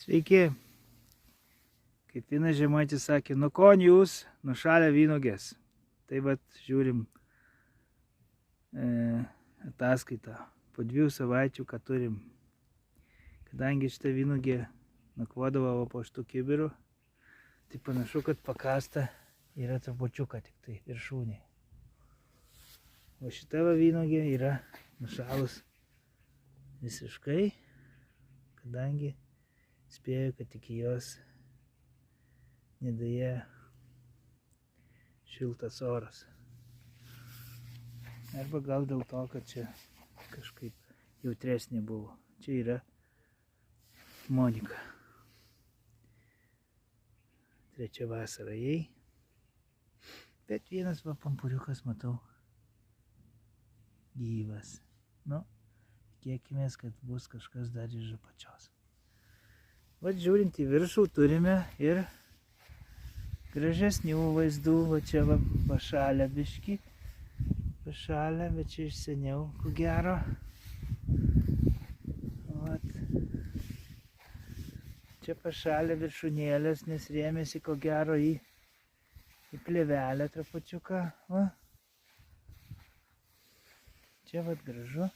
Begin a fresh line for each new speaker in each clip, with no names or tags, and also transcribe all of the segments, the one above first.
Sveiki. Kaip vienas žemaitis sakė, nuo ko jūs nušalę vynuogės. Tai vat žiūrim ataskaitą. Po 2 savaičių, ką turim. Kadangi šitą vynuogę nakvodavo po 8 kibirų, tai panašu, kad pakasta yra trupučiuką tik tai viršūnė. O šita vynuogė yra nušalus visiškai, kadangi spėju, kad iki jos nedaėjo šiltas oras. Arba gal dėl to, kad čia kažkaip jautresnė buvo. Čia yra Monika. 3 vasara jai. Bet vienas va pampuriukas matau gyvas. Nu, tikėkimės, kad bus kažkas dar iš apačios. Vat žiūrint į viršų turime ir gražesnių vaizdų. Va čia va pašalę biškį. Pašalę, bet čia iš seniau, ko gero. Vat. Čia pašalę viršūnėlės, nes rėmėsi ko gero į plėvelę trupučiuką. Va. Čia vat gražu.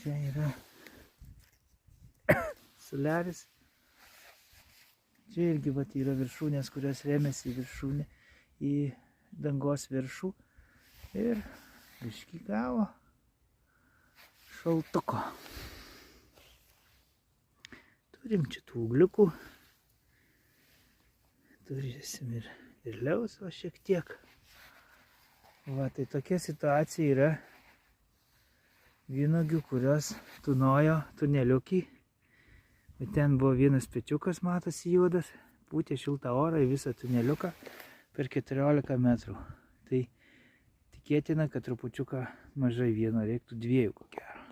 Čia yra soliaris. Čia irgi vat yra viršūnės, kurios rėmėsi į viršūnę, į dangos viršų. Ir biškį gavo šaltuko. Turim čia tų ūgliukų. Turėsim ir liausvo šiek tiek. Va, tai tokia situacija yra vynuogių, kurios tūnojo tuneliukį. Bet ten buvo vienas pečiukas, matosi juodas, pūtė šiltą orą į visą tuneliuką per 14 metrų. Tai tikėtina, kad trupučiuką mažai vieno, reiktų 2 ko gero.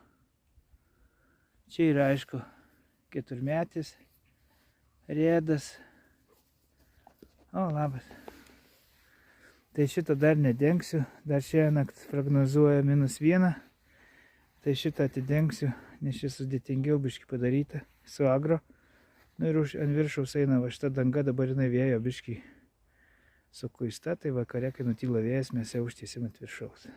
Čia yra, aišku, 4-metis, rėdas. O, labas. Tai šitą dar nedengsiu, dar šią naktį prognozuoja -1. Tai šitą atidengsiu, nes šis sudėtingiau biškį padaryta su agro. Nu ir ant viršaus eina va šita danga, dabar jinai vėjo biškį sukuista, tai vakare, kai nutyla vėjas, mes ją užtiesim ant viršaus.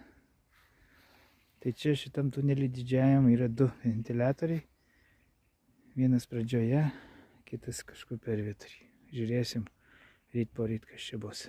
Tai čia šitam tunelį didžiajam yra 2 ventiliatoriai. Vienas pradžioje, kitas kažkur per vidurį. Žiūrėsim ryt po ryt, kas čia bus.